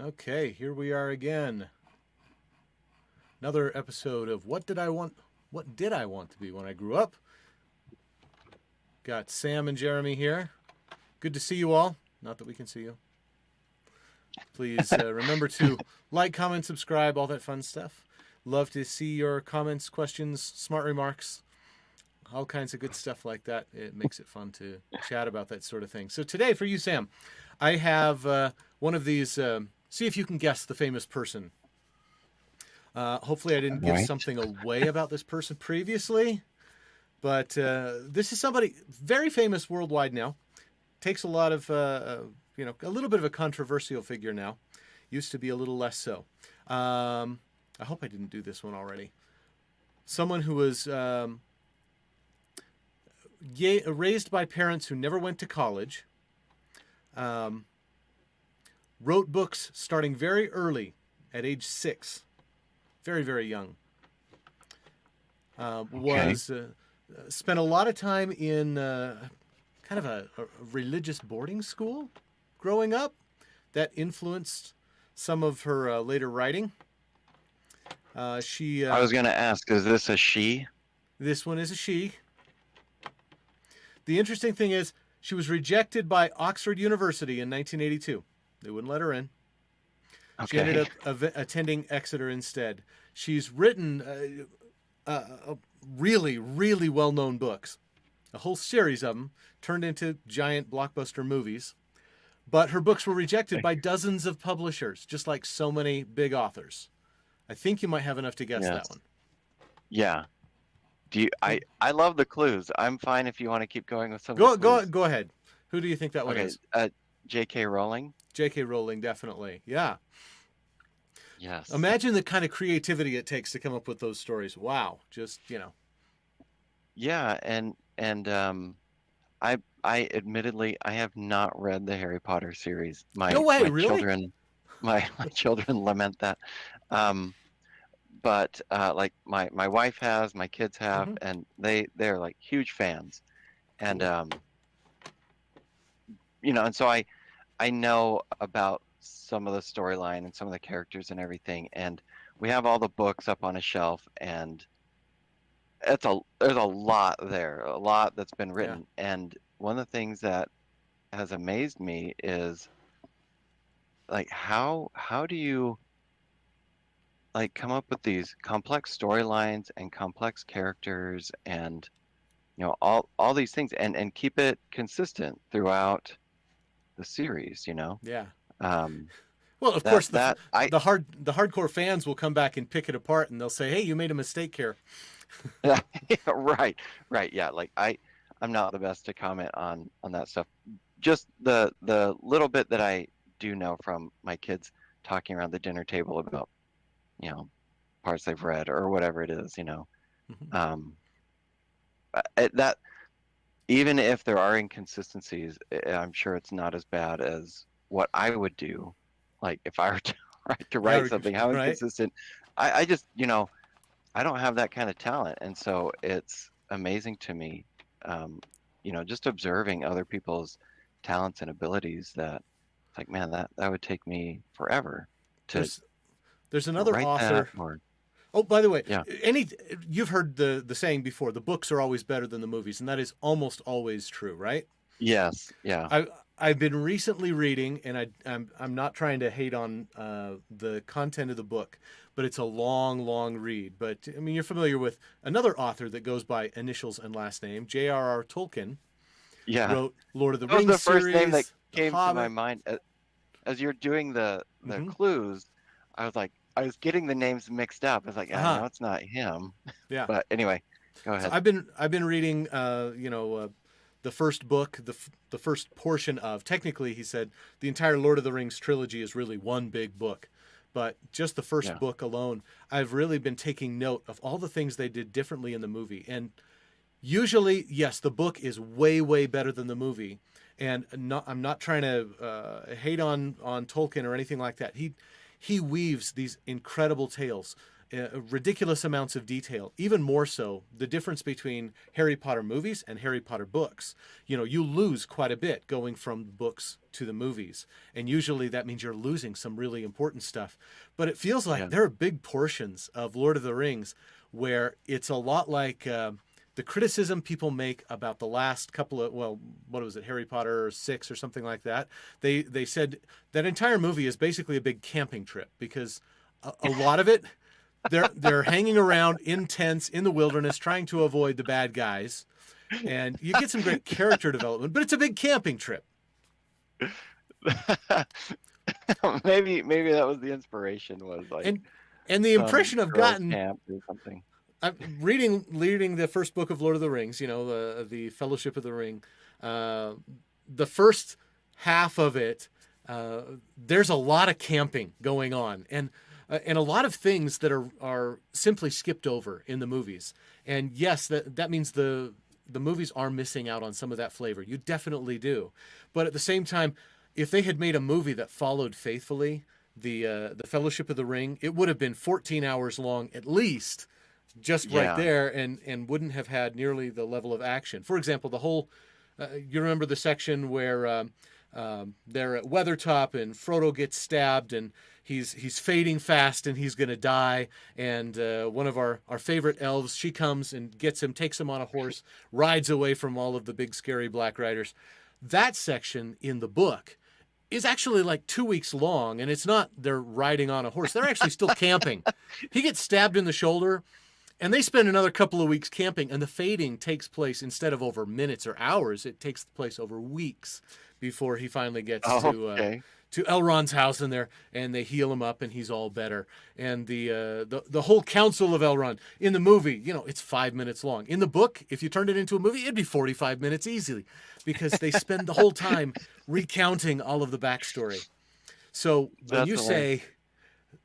Okay, here we are again. Another episode of What Did I Want to Be When I Grew Up? Got Sam and Jeremy here. Good to see you all. Not that we can see you. Please remember to like, comment, subscribe, all that fun stuff. Love to see your comments, questions, smart remarks, all kinds of good stuff like that. It makes it fun to chat about that sort of thing. So today for you, Sam, I have one of these, see if you can guess the famous person. Hopefully I didn't give something away about this person previously, but this is somebody very famous worldwide now. Takes a lot of, a little bit of a controversial figure now. Used to be a little less so. I hope I didn't do this one already. Someone who was raised by parents who never went to college. Wrote books starting very early, at age 6. Very, very young. Spent a lot of time in kind of a religious boarding school growing up. That influenced some of her later writing. I was going to ask, is this a she? This one is a she. The interesting thing is, she was rejected by Oxford University in 1982. They wouldn't let her in. Okay. She ended up attending Exeter instead. She's written really, really well-known books. A whole series of them turned into giant blockbuster movies. But her books were rejected by dozens of publishers, just like so many big authors. I think you might have enough to guess that one. Yeah. I love the clues. I'm fine if you want to keep going with some of the clues. Go ahead. Who do you think that one is? J.K. Rowling? J.K. Rowling, definitely. Yeah. Yes. Imagine the kind of creativity it takes to come up with those stories. Wow. Just, Yeah, and I admittly I have not read the Harry Potter series. No way, really? My children lament that. But like my wife has, my kids have, and they're like huge fans. And and so I know about some of the storyline and some of the characters and everything, and we have all the books up on a shelf, and there's a lot there, a lot that's been written. Yeah. And one of the things that has amazed me is like how do you like come up with these complex storylines and complex characters and all these things and keep it consistent throughout the series, Yeah. Well, of course, the hardcore fans will come back and pick it apart, and they'll say, "Hey, you made a mistake here." Yeah, right. Yeah, like I'm not the best to comment on that stuff. Just the little bit that I do know from my kids talking around the dinner table about, parts they've read or whatever it is, that even if there are inconsistencies, I'm sure it's not as bad as what I would do. Like if I were to write something, how inconsistent. I just, I don't have that kind of talent. And so it's amazing to me, just observing other people's talents and abilities that it's like, man, that would take me forever to there's another author. Oh, by the way, you've heard the saying before, the books are always better than the movies, and that is almost always true, right? Yes. Yeah. I've been recently reading, and I'm not trying to hate on the content of the book, but it's a long read. But I mean, you're familiar with another author that goes by initials and last name, J.R.R. Tolkien. Yeah. Wrote Lord of the Rings series. That was the first name that came to my mind as you're doing the clues. I was getting the names mixed up. I was like, no, it's not him. Yeah. But anyway, go ahead. So I've been reading, the first book, the first portion of. Technically, he said the entire Lord of the Rings trilogy is really one big book, but just the first book alone, I've really been taking note of all the things they did differently in the movie. And usually, yes, the book is way better than the movie. And I'm not trying to hate on Tolkien or anything like that. He weaves these incredible tales ridiculous amounts of detail. Even more so, the difference between Harry Potter movies and Harry Potter books. You know, you lose quite a bit going from the books to the movies. And usually that means you're losing some really important stuff. But it feels like there are big portions of Lord of the Rings where it's a lot like the criticism people make about the last couple of, well, what was it, Harry Potter 6 or something like that. They said that entire movie is basically a big camping trip because a lot of it, they're hanging around in tents in the wilderness trying to avoid the bad guys. And you get some great character development, but it's a big camping trip. maybe that was the inspiration, was like, and the impression I've gotten camp or something. I'm reading the first book of Lord of the Rings, you know, the Fellowship of the Ring. The first half of it, there's a lot of camping going on, and a lot of things that are simply skipped over in the movies. And yes, that means the movies are missing out on some of that flavor. You definitely do. But at the same time, if they had made a movie that followed faithfully the Fellowship of the Ring, it would have been 14 hours long at least, just right there, and wouldn't have had nearly the level of action. For example, the whole, you remember the section where they're at Weathertop and Frodo gets stabbed and he's fading fast and he's going to die. And one of our favorite elves, she comes and gets him, takes him on a horse, rides away from all of the big scary black riders. That section in the book is actually like 2 weeks long, and it's not they're riding on a horse. They're actually still camping. He gets stabbed in the shoulder, and they spend another couple of weeks camping, and the fading takes place instead of over minutes or hours, it takes place over weeks before he finally gets to Elrond's house in there, and they heal him up, and he's all better. And the whole council of Elrond in the movie, you know, it's 5 minutes long. In the book, if you turned it into a movie, it'd be 45 minutes easily, because they spend the whole time recounting all of the backstory. So when you say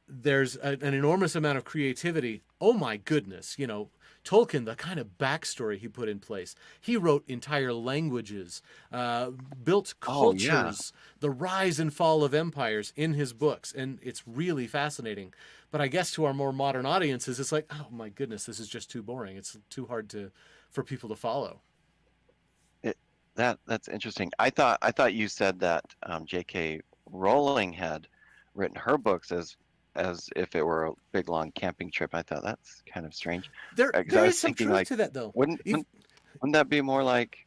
there's an enormous amount of creativity, oh my goodness, you know, Tolkien, the kind of backstory he put in place. He wrote entire languages, built cultures, the rise and fall of empires in his books, and it's really fascinating. But I guess to our more modern audiences, it's like, oh my goodness, this is just too boring. It's too hard for people to follow. That's interesting. I thought you said that J.K. Rowling had written her books as if it were a big long camping trip. I thought that's kind of strange. There is some truth to that, though. Wouldn't that be more like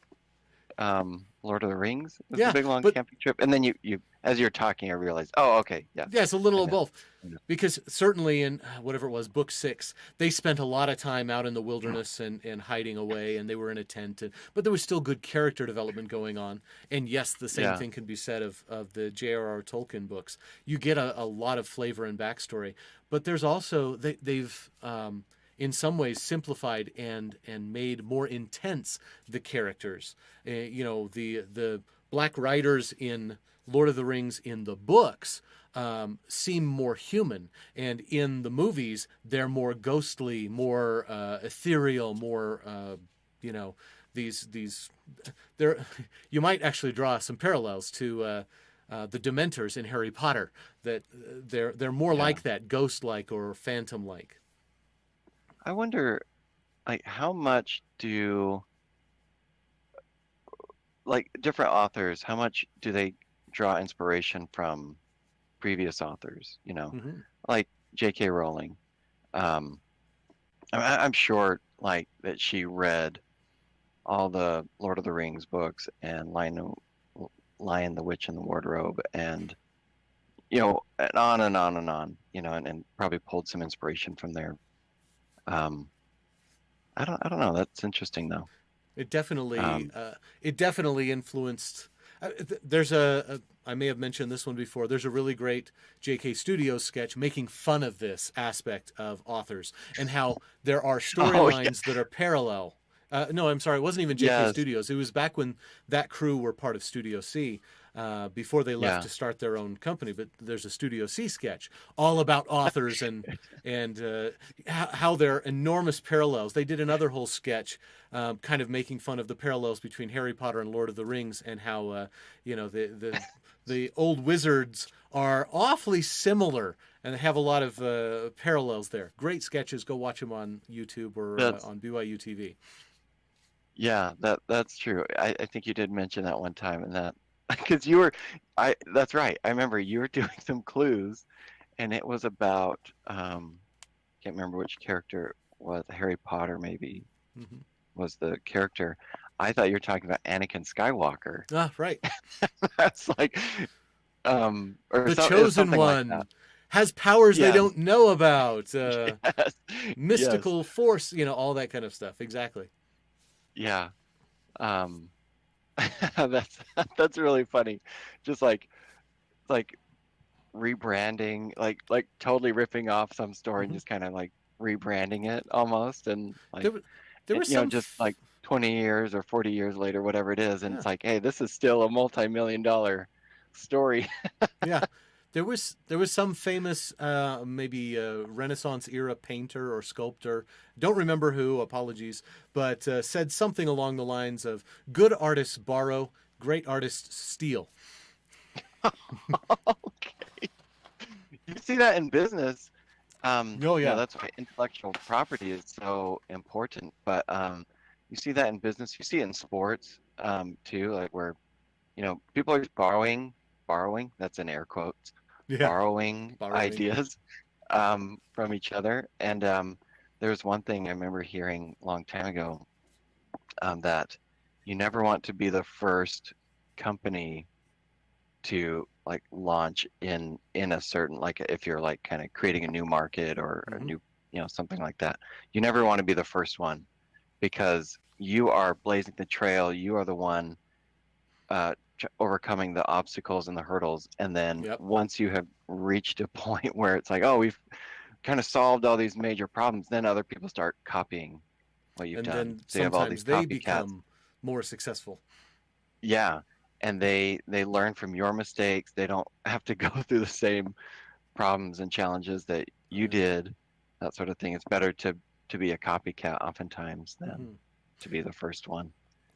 Lord of the Rings? It's a big long camping trip. And then you as you're talking, I realized, oh, okay, yeah. Yeah, it's a little of both. Because certainly in whatever it was, book 6, they spent a lot of time out in the wilderness and hiding away, and they were in a tent. But there was still good character development going on. And yes, the same thing can be said of the J.R.R. Tolkien books. You get a lot of flavor and backstory. But there's also, they've in some ways simplified and made more intense the characters. You know, the Black Riders in Lord of the Rings in the books seem more human, and in the movies they're more ghostly, more ethereal, more you know, these there you might actually draw some parallels to the Dementors in Harry Potter, that they're more like that, ghost-like or phantom-like. I wonder, like, how much do, like, different authors, how much do they draw inspiration from previous authors, you know, like J.K. Rowling. I'm sure, like, that she read all the Lord of the Rings books and Lion, the Witch, and the Wardrobe, and, you know, and on and on and on, you know, and probably pulled some inspiration from there. I don't know. That's interesting, though. It definitely influenced. There's I may have mentioned this one before. There's a really great JK Studios sketch making fun of this aspect of authors and how there are storylines that are parallel. No, I'm sorry. It wasn't even JK Studios. It was back when that crew were part of Studio C, before they left to start their own company. But there's a Studio C sketch all about authors and how there are enormous parallels. They did another whole sketch kind of making fun of the parallels between Harry Potter and Lord of the Rings, and how you know, the the old wizards are awfully similar and have a lot of parallels there. Great sketches. Go watch them on YouTube or That's on BYU TV. yeah, that's true. I think you did mention that one time, and that because you were, that's right. I remember you were doing some clues, and it was about can't remember which character it was. Harry Potter maybe Hmm. was the character. I thought you were talking about Anakin Skywalker. Ah, right. That's like or The so it was chosen something like that. one has powers they Yes, don't know about. yes, yes, Mystical force, all that kind of stuff. Exactly. yeah. Um, that's that's really funny. Just like rebranding, like totally ripping off some story and Hmm. just kind of like rebranding it almost, and There, like there was some. just like 20 years or 40 years later, whatever it is, and Yeah, it's like, hey, this is still a multi-million-dollar story. yeah. There was some famous, maybe Renaissance era painter or sculptor. Don't remember who. Apologies, but said something along the lines of "Good artists borrow, great artists steal." Okay. You see that in business. Oh yeah. That's why intellectual property is so important. But you see that in business. You see it in sports too, like where people are just borrowing. That's in air quotes, Yeah. borrowing Borrowing. ideas from each other. And there was one thing I remember hearing a long time ago that you never want to be the first company to like launch in a certain, like if you're like kind of creating a new market or a Hmm. new something like that. You never want to be the first one because you are blazing the trail. You are the one overcoming the obstacles and the hurdles, and then Yep. once you have reached a point where it's like, oh, we've kind of solved all these major problems, then other people start copying what you've And done, then so you have all these sometimes they copycats. become more successful. Yeah, and they learn from your mistakes. They don't have to go through the same problems and challenges that you Yeah. did, that sort of thing. It's better to be a copycat oftentimes than Hmm. to be the first one.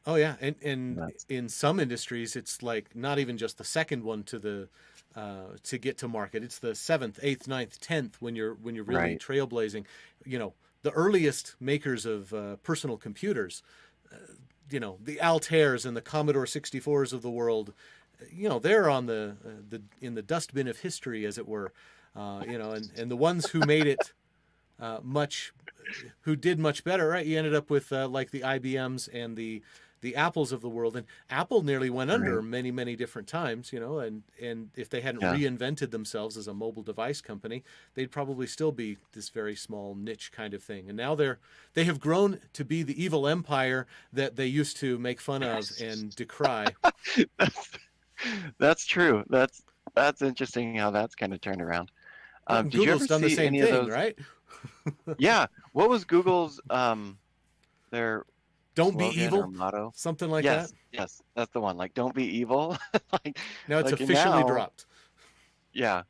Oh yeah, and That's in some industries, it's like not even just the second one to get to market. It's the seventh, eighth, ninth, tenth when you're really right. trailblazing. You know, the earliest makers of personal computers, the Altairs and the Commodore 64s of the world. They're on the in the dustbin of history, as it were. And the ones who made it much, who did much better, right? You ended up with like the IBMs and the Apples of the world, and Apple nearly went under Right. many, many different times, and if they hadn't Yeah. reinvented themselves as a mobile device company, they'd probably still be this very small niche kind of thing. And now they have grown to be the evil empire that they used to make fun of and decry. That's that's true. That's interesting how that's kind of turned around. Well, and Did you Google's ever done the see same any of thing, those? right? Yeah. What was Google's their Don't be slogan or evil, motto? something like that. Yes, yes, that's the one. Like, don't be evil. Like, Now it's and officially now, dropped. yeah,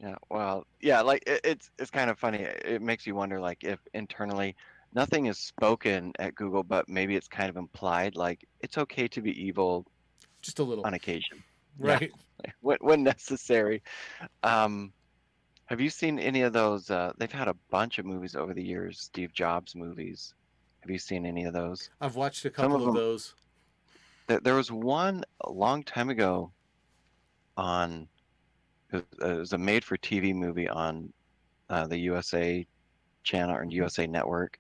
yeah. Well, yeah. Like, it's kind of funny. It makes you wonder, like, if internally nothing is spoken at Google, but maybe it's kind of implied, like it's okay to be evil Just a little, on occasion. Yeah, right? when necessary. Um, have you seen any of those? They've had a bunch of movies over the years, Steve Jobs movies. Have you seen any of those? I've watched a Some couple of of them. those. There was one a long time ago on. It was a made-for-TV movie on the USA channel or Hmm. USA Network.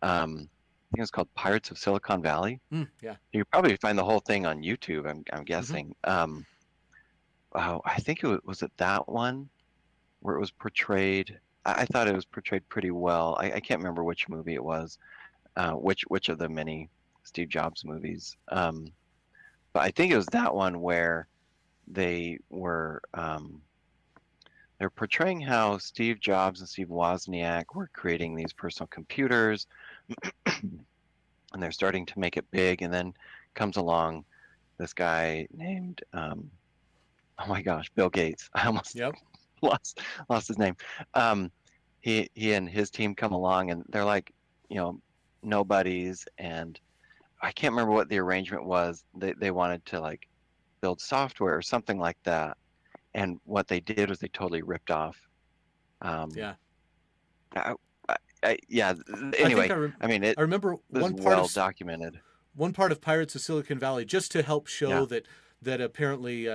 I think it's called Pirates of Silicon Valley. Mm, yeah. You could probably find the whole thing on YouTube. I'm Hmm. guessing. Oh, I think was it that one where it was portrayed. I thought it was portrayed pretty well. I can't remember which movie it was, which of the many Steve Jobs movies. But I think it was that one where they were they're portraying how Steve Jobs and Steve Wozniak were creating these personal computers, and they're starting to make it big. And then comes along this guy named oh my gosh, Bill Gates. I almost Yep. lost lost his name. Um, he and his team come along, and they're like, you know, nobodies, and I can't remember what the arrangement was. They wanted to like build software or something like that. And what they did was they totally ripped off. Yeah. I, yeah. I think Anyway, I mean, it I remember was well documented. one part of Pirates of Silicon Valley, just to help show Yeah. that apparently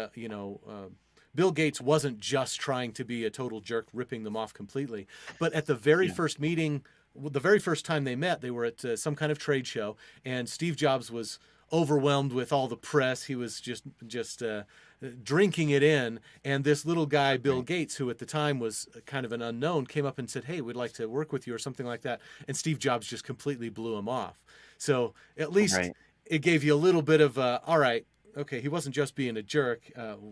Bill Gates wasn't just trying to be a total jerk, ripping them off completely. But at the very Yeah. first meeting, the very first time they met, they were at some kind of trade show, and Steve Jobs was overwhelmed with all the press. He was just drinking it in, and this little guy, Bill Right. Gates, who at the time was kind of an unknown, came up and said, "Hey, we'd like to work with you," or something like that. And Steve Jobs just completely blew him off. So at least Right. it gave you a little bit of, all right, okay, he wasn't just being a jerk.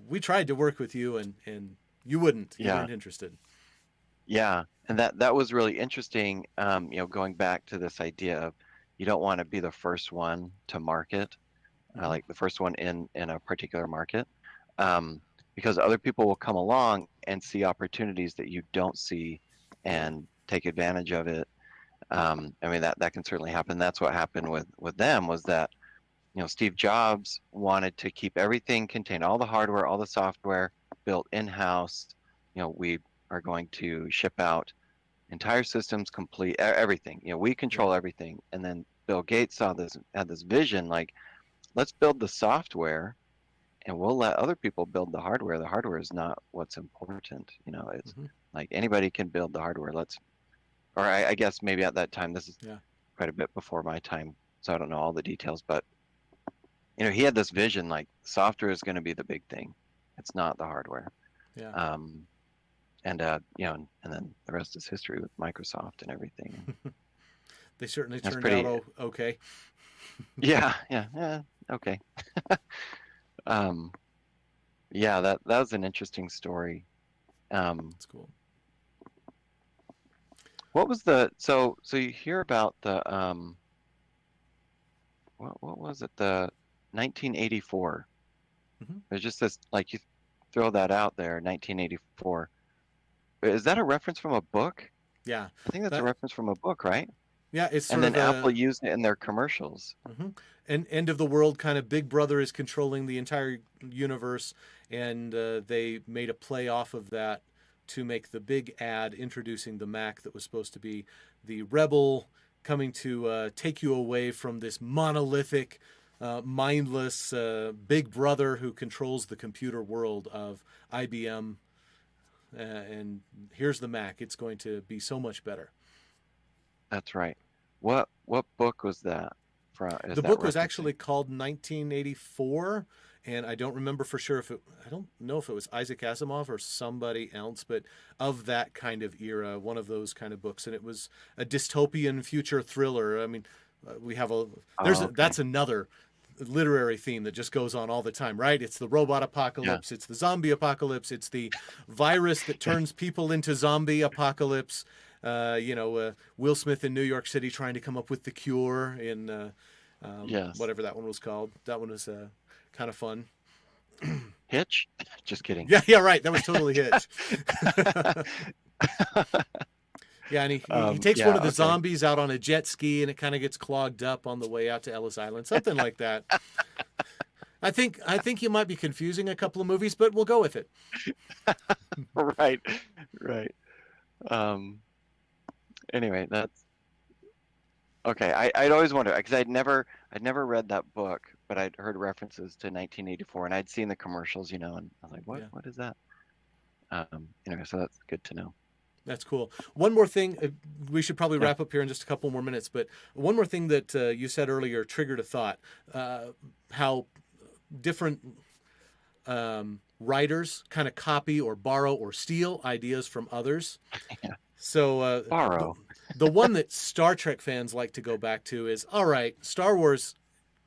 We tried to work with you, and you wouldn't. You Yeah. weren't interested. Yeah. And that was really interesting. Going back to this idea of you don't want to be the first one to market, like the first one in a particular market, because other people will come along and see opportunities that you don't see and take advantage of it. I mean, that can certainly happen. That's what happened with them, was that, Steve Jobs wanted to keep everything contained, all the hardware, all the software built in-house. We are going to ship out entire systems, complete everything. We control everything. And then Bill Gates had this vision, like, let's build the software and we'll let other people build the hardware. The hardware is not what's important. It's like anybody can build the hardware. I guess maybe at that time, this is quite a bit before my time, so I don't know all the details, but he had this vision, like, software is going to be the big thing. It's not the hardware. Yeah. And then the rest is history with Microsoft and everything. They certainly That's turned pretty. out okay. Yeah. Okay. Yeah, that was an interesting story. That's cool. What was so you hear about the what was it, the 1984? There's just this, like, you throw that out there, 1984. Is that a reference from a book? Yeah. I think that's a reference from a book, right? Yeah, it's and sort then of Apple used it in their commercials. An end of the world kind of Big Brother is controlling the entire universe, and they made a play off of that to make the big ad introducing the Mac that was supposed to be the rebel coming to take you away from this monolithic, mindless Big Brother who controls the computer world of IBM. And here's the Mac. It's going to be so much better. That's right. What book was that from? The book was actually called 1984, and I don't remember for sure I don't know if it was Isaac Asimov or somebody else, but of that kind of era, one of those kind of books, and it was a dystopian future thriller. I mean, we have that's another literary theme that just goes on all the time, right? It's the robot apocalypse, it's the zombie apocalypse, it's the virus that turns people into zombie apocalypse. Will Smith in New York City trying to come up with the cure in whatever that one was called. That one was kind of fun. Hitch? Just kidding. Yeah, right. That was totally Hitch. Yeah, and he takes one of the zombies out on a jet ski, and it kind of gets clogged up on the way out to Ellis Island, something like that. I think you might be confusing a couple of movies, but we'll go with it. Right. Anyway, that's okay. I'd always wondered, because I'd never read that book, but I'd heard references to 1984, and I'd seen the commercials, and I was like, what is that? Anyway, so that's good to know. That's cool. One more thing, we should probably wrap up here in just a couple more minutes, but one more thing that you said earlier triggered a thought, how different writers kind of copy or borrow or steal ideas from others. Yeah. So borrow. The one that Star Trek fans like to go back to is, all right, Star Wars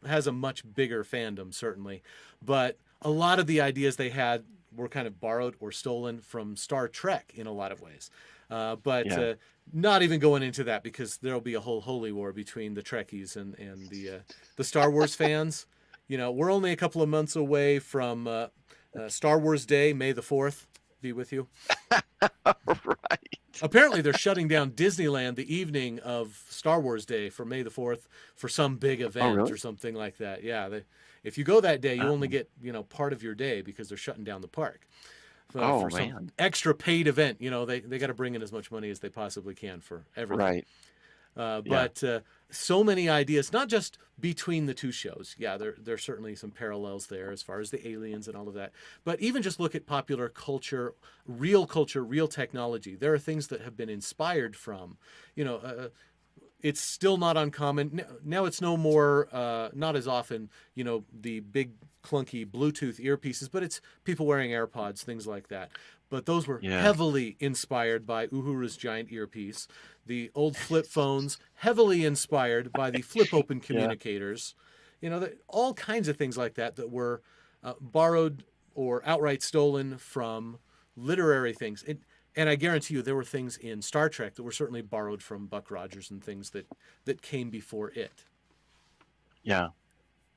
has a much bigger fandom, certainly, but a lot of the ideas they had were kind of borrowed or stolen from Star Trek in a lot of ways. But not even going into that, because there'll be a whole holy war between the Trekkies and the Star Wars fans. We're only a couple of months away from Star Wars Day, May the 4th be with you. Right. Apparently, they're shutting down Disneyland the evening of Star Wars Day for May the 4th for some big Oh, event really? or something like that. Yeah, if you go that day, you only Oh, get part of your day because they're shutting down the park oh for some man. extra paid event. They got to bring in as much money as they possibly can for everything. Right. Yeah. But so many ideas, not just between the two shows. Yeah, there's certainly some parallels there as far as the aliens and all of that. But even just look at popular culture, real technology. There are things that have been inspired from, it's still not uncommon. Now it's no more, not as often, the big clunky Bluetooth earpieces, but it's people wearing AirPods, things like that. But those were Yeah. heavily inspired by Uhura's giant earpiece. The old flip phones, heavily inspired by the flip open Yeah. communicators. All kinds of things like that were borrowed or outright stolen from literary things. And I guarantee you there were things in Star Trek that were certainly borrowed from Buck Rogers and things that came before it. Yeah.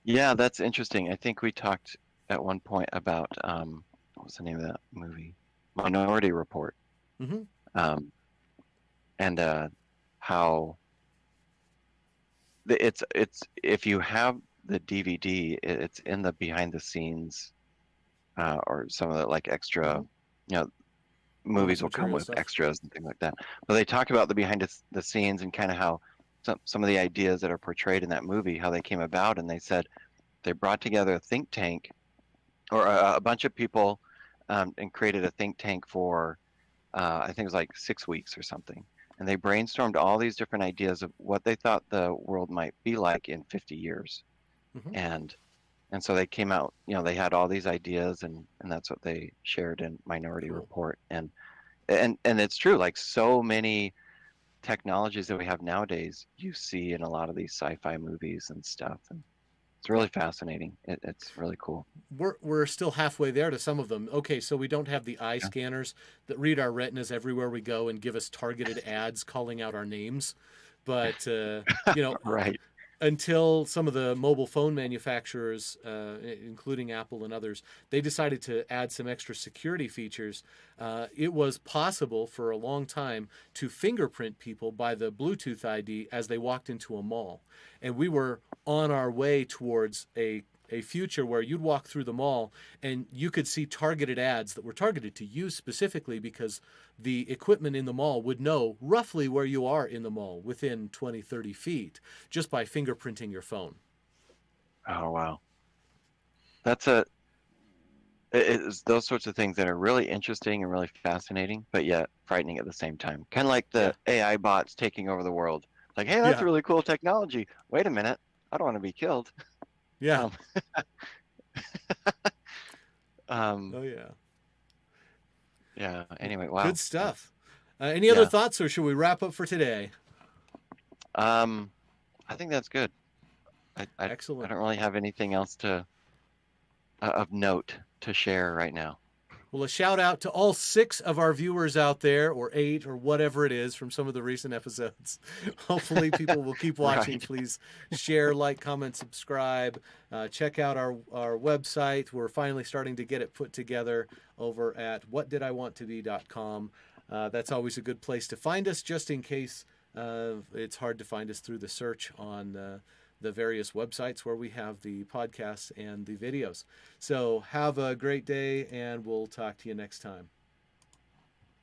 Yeah, that's interesting. I think we talked at one point about what was the name of that movie? Minority Report. Mm-hmm. Um, and how it's if you have the DVD, it's in the behind the scenes or some of the like extra, you know, movies Bonus will come material with stuff. extras and things like that. But they talk about the behind the scenes and kind of how some of the ideas that are portrayed in that movie, how they came about, and they said they brought together a think tank or a bunch of people and created a think tank for I think it was like 6 weeks or something. And they brainstormed all these different ideas of what they thought the world might be like in 50 years. Mm-hmm. And so they came out, they had all these ideas and that's what they shared in Minority Cool. Report. And it's true, like so many technologies that we have nowadays, you see in a lot of these sci-fi movies and stuff. And it's really fascinating. It's really cool. We're still halfway there to some of them. Okay, so we don't have the eye Yeah. scanners that read our retinas everywhere we go and give us targeted ads calling out our names. But Right. until some of the mobile phone manufacturers, including Apple and others, they decided to add some extra security features. It was possible for a long time to fingerprint people by the Bluetooth ID as they walked into a mall. And we were on our way towards a future where you'd walk through the mall and you could see targeted ads that were targeted to you specifically because the equipment in the mall would know roughly where you are in the mall within 20, 30 feet just by fingerprinting your phone. Oh, wow. That's it's those sorts of things that are really interesting and really fascinating, but yet frightening at the same time. Kind of like Yeah. the AI bots taking over the world. Like, hey, that's Yeah. a really cool technology. Wait a minute. I don't want to be killed. Yeah. Um, um, Oh, yeah. yeah. Anyway, wow. Good stuff. Any other Yeah. thoughts, or should we wrap up for today? I think that's good. I Excellent. don't really have anything else of note to share right now. Well, a shout out to all 6 of our viewers out there, or 8, or whatever it is from some of the recent episodes. Hopefully, people will keep watching. Right. Please share, like, comment, subscribe. Check out our website. We're finally starting to get it put together over at whatdidiwanttobe.com. That's always a good place to find us, just in case it's hard to find us through the search on the various websites where we have the podcasts and the videos. So have a great day, and we'll talk to you next time.